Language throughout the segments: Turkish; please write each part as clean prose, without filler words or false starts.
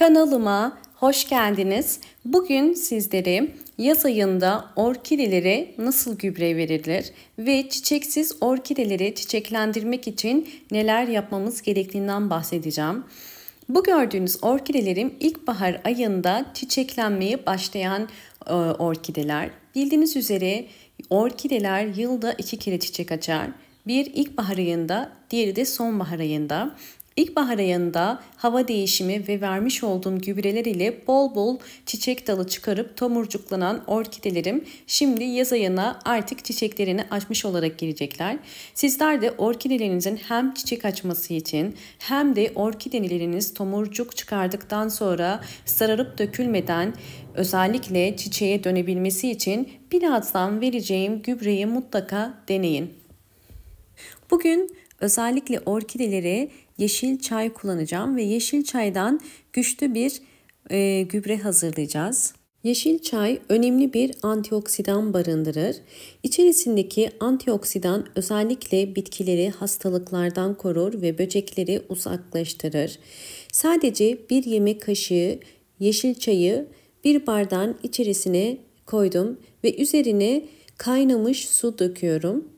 Kanalıma hoş geldiniz. Bugün sizlere yaz ayında orkidelere nasıl gübre verilir ve çiçeksiz orkideleri çiçeklendirmek için neler yapmamız gerektiğinden bahsedeceğim. Bu gördüğünüz orkidelerim ilkbahar ayında çiçeklenmeye başlayan orkideler. Bildiğiniz üzere orkideler yılda 2 kere çiçek açar. Bir ilkbahar ayında, diğeri de sonbahar ayında. İlkbahar ayında hava değişimi ve vermiş olduğum gübreler ile bol bol çiçek dalı çıkarıp tomurcuklanan orkidelerim şimdi yaz ayına artık çiçeklerini açmış olarak girecekler. Sizler de orkidelerinizin hem çiçek açması için hem de orkideleriniz tomurcuk çıkardıktan sonra sararıp dökülmeden özellikle çiçeğe dönebilmesi için birazdan vereceğim gübreyi mutlaka deneyin. Bugün özellikle orkidelere yeşil çay kullanacağım ve yeşil çaydan güçlü bir gübre hazırlayacağız. Yeşil çay önemli bir antioksidan barındırır. İçerisindeki antioksidan özellikle bitkileri hastalıklardan korur ve böcekleri uzaklaştırır. Sadece bir yemek kaşığı yeşil çayı bir bardağın içerisine koydum ve üzerine kaynamış su döküyorum.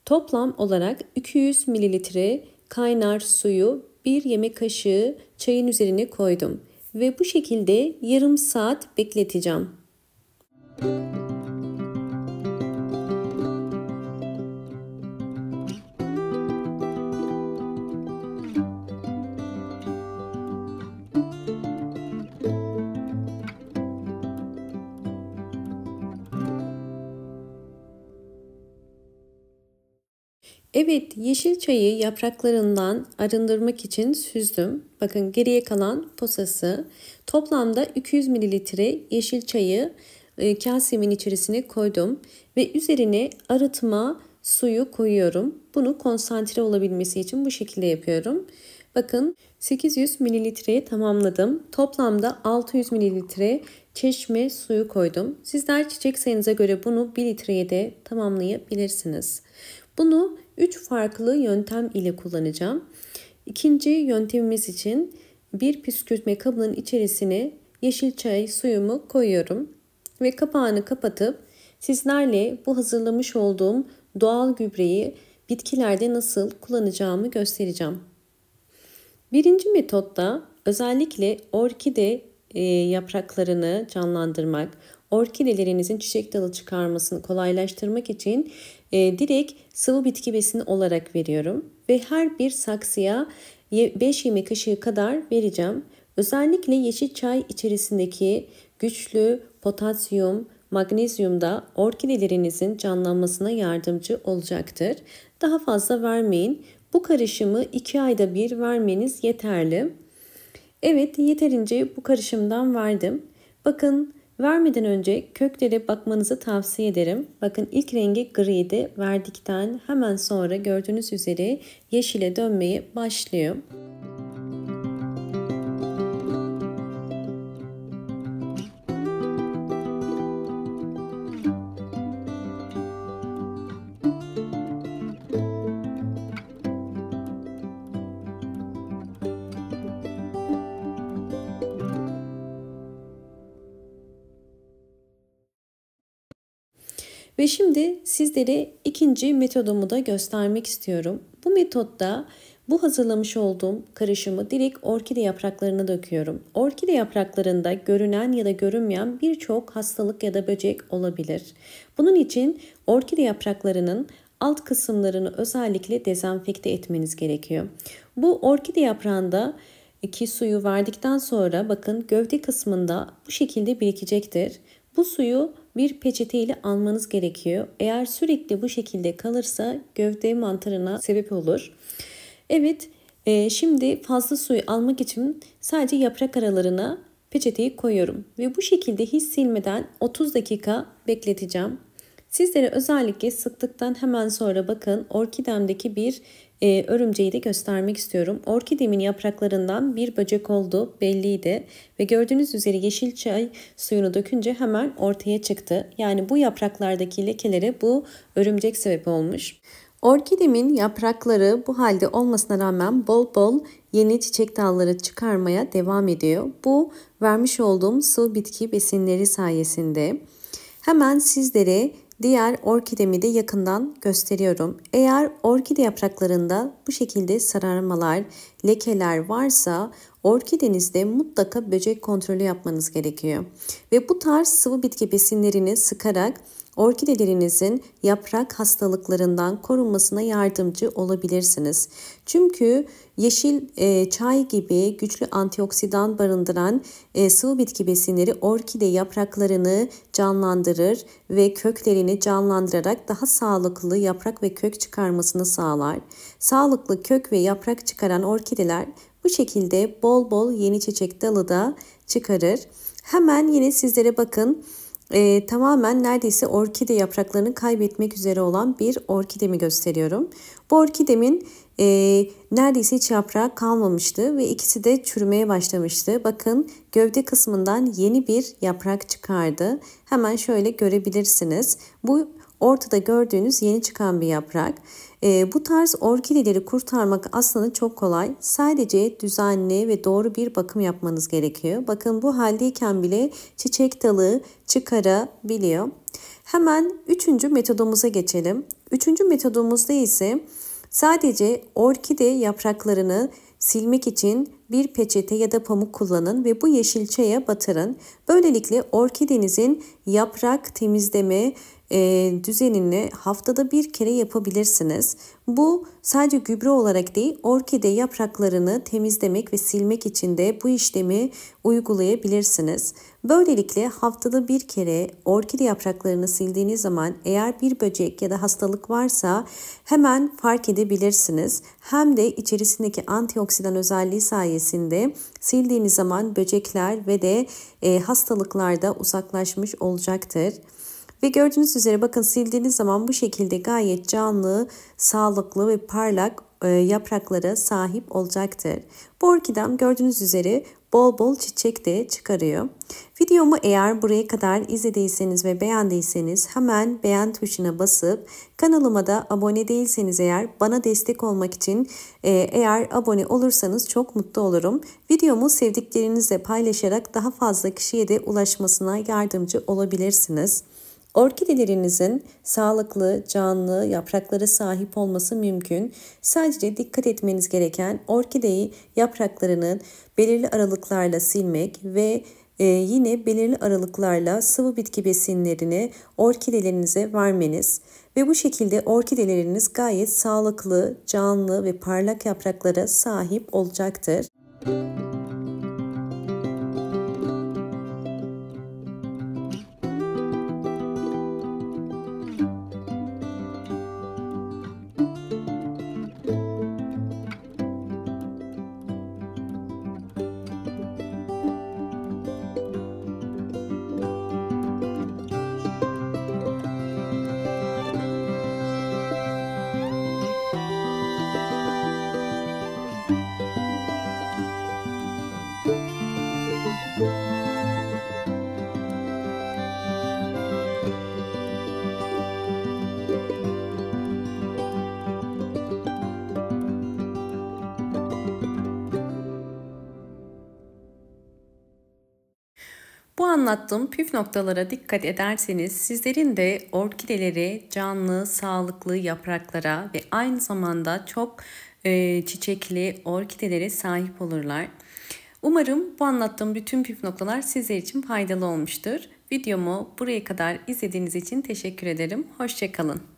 Toplam olarak 200 mililitre kaynar suyu bir yemek kaşığı çayın üzerine koydum ve bu şekilde yarım saat bekleteceğim. Evet, yeşil çayı yapraklarından arındırmak için süzdüm. Bakın geriye kalan posası. Toplamda 200 mililitre yeşil çayı kasemin içerisine koydum. Ve üzerine arıtma suyu koyuyorum. Bunu konsantre olabilmesi için bu şekilde yapıyorum. Bakın 800 mililitreye tamamladım. Toplamda 600 mililitre çeşme suyu koydum. Sizler çiçek sayınıza göre bunu 1 litreye de tamamlayabilirsiniz. Bunu 3 farklı yöntem ile kullanacağım. İkinci yöntemimiz için bir püskürtme kabının içerisine yeşil çay suyumu koyuyorum ve kapağını kapatıp sizlerle bu hazırlamış olduğum doğal gübreyi bitkilerde nasıl kullanacağımı göstereceğim. Birinci metotta özellikle orkide yapraklarını canlandırmak, orkidelerinizin çiçek dalı çıkarmasını kolaylaştırmak için direkt sıvı bitki besini olarak veriyorum. Ve her bir saksıya 5 yemek kaşığı kadar vereceğim. Özellikle yeşil çay içerisindeki güçlü potasyum, magnezyum da orkidelerinizin canlanmasına yardımcı olacaktır. Daha fazla vermeyin. Bu karışımı 2 ayda bir vermeniz yeterli. Evet, yeterince bu karışımdan verdim. Bakın vermeden önce köklere bakmanızı tavsiye ederim. Bakın ilk rengi griydi. Verdikten hemen sonra gördüğünüz üzere yeşile dönmeye başlıyor. Ve şimdi sizlere ikinci metodumu da göstermek istiyorum. Bu metotta bu hazırlamış olduğum karışımı direkt orkide yapraklarına döküyorum. Orkide yapraklarında görünen ya da görünmeyen birçok hastalık ya da böcek olabilir. Bunun için orkide yapraklarının alt kısımlarını özellikle dezenfekte etmeniz gerekiyor. Bu orkide yaprağında ki suyu verdikten sonra bakın gövde kısmında bu şekilde birikecektir. Bu suyu bir peçete ile almanız gerekiyor. Eğer sürekli bu şekilde kalırsa gövde mantarına sebep olur. Evet, şimdi fazla suyu almak için sadece yaprak aralarına peçeteyi koyuyorum. Ve bu şekilde hiç silmeden 30 dakika bekleteceğim. Sizlere özellikle sıktıktan hemen sonra bakın orkidemdeki bir örümceği de göstermek istiyorum. Orkidemin yapraklarından bir böcek olduğu belliydi. Ve gördüğünüz üzere yeşil çay suyunu dökünce hemen ortaya çıktı. Yani bu yapraklardaki lekelere bu örümcek sebep olmuş. Orkidemin yaprakları bu halde olmasına rağmen bol bol yeni çiçek dalları çıkarmaya devam ediyor. Bu vermiş olduğum sıvı bitki besinleri sayesinde. Hemen sizlere diğer orkidemi de yakından gösteriyorum. Eğer orkide yapraklarında bu şekilde sararmalar, lekeler varsa orkidenizde mutlaka böcek kontrolü yapmanız gerekiyor. Ve bu tarz sıvı bitki besinlerini sıkarak orkidelerinizin yaprak hastalıklarından korunmasına yardımcı olabilirsiniz. Çünkü yeşil çay gibi güçlü antioksidan barındıran sıvı bitki besinleri orkide yapraklarını canlandırır ve köklerini canlandırarak daha sağlıklı yaprak ve kök çıkarmasını sağlar. Sağlıklı kök ve yaprak çıkaran orkideler bu şekilde bol bol yeni çiçek dalı da çıkarır. Hemen yine sizlere bakın. Tamamen neredeyse orkide yapraklarını kaybetmek üzere olan bir orkidemi gösteriyorum. Bu orkidemin neredeyse hiç yaprağı kalmamıştı ve ikisi de çürümeye başlamıştı. Bakın gövde kısmından yeni bir yaprak çıkardı. Hemen şöyle görebilirsiniz. Bu ortada gördüğünüz yeni çıkan bir yaprak. Bu tarz orkideleri kurtarmak aslında çok kolay. Sadece düzenli ve doğru bir bakım yapmanız gerekiyor. Bakın bu haldeyken bile çiçek dalı çıkarabiliyor. Hemen üçüncü metodumuza geçelim. Üçüncü metodumuzda ise sadece orkide yapraklarını silmek için bir peçete ya da pamuk kullanın ve bu yeşil çaya batırın. Böylelikle orkidenizin yaprak temizleme düzenini haftada bir kere yapabilirsiniz. Bu sadece gübre olarak değil, orkide yapraklarını temizlemek ve silmek için de bu işlemi uygulayabilirsiniz. Böylelikle haftada bir kere orkide yapraklarını sildiğiniz zaman eğer bir böcek ya da hastalık varsa hemen fark edebilirsiniz. Hem de içerisindeki antioksidan özelliği sayesinde sildiğiniz zaman böcekler ve de hastalıklar da uzaklaşmış olacaktır. Ve gördüğünüz üzere bakın sildiğiniz zaman bu şekilde gayet canlı, sağlıklı ve parlak yapraklara sahip olacaktır. Bu orkidem gördüğünüz üzere bol bol çiçek de çıkarıyor. Videomu eğer buraya kadar izlediyseniz ve beğendiyseniz hemen beğen tuşuna basıp kanalıma da abone değilseniz eğer bana destek olmak için eğer abone olursanız çok mutlu olurum. Videomu sevdiklerinizle paylaşarak daha fazla kişiye de ulaşmasına yardımcı olabilirsiniz. Orkidelerinizin sağlıklı, canlı yapraklara sahip olması mümkün. Sadece dikkat etmeniz gereken orkideyi yapraklarının belirli aralıklarla silmek ve yine belirli aralıklarla sıvı bitki besinlerini orkidelerinize vermeniz. Ve bu şekilde orkideleriniz gayet sağlıklı, canlı ve parlak yapraklara sahip olacaktır. Bu anlattığım püf noktalara dikkat ederseniz sizlerin de orkideleri canlı, sağlıklı yapraklara ve aynı zamanda çok çiçekli orkidelere sahip olurlar. Umarım bu anlattığım bütün püf noktalar sizler için faydalı olmuştur. Videomu buraya kadar izlediğiniz için teşekkür ederim. Hoşça kalın.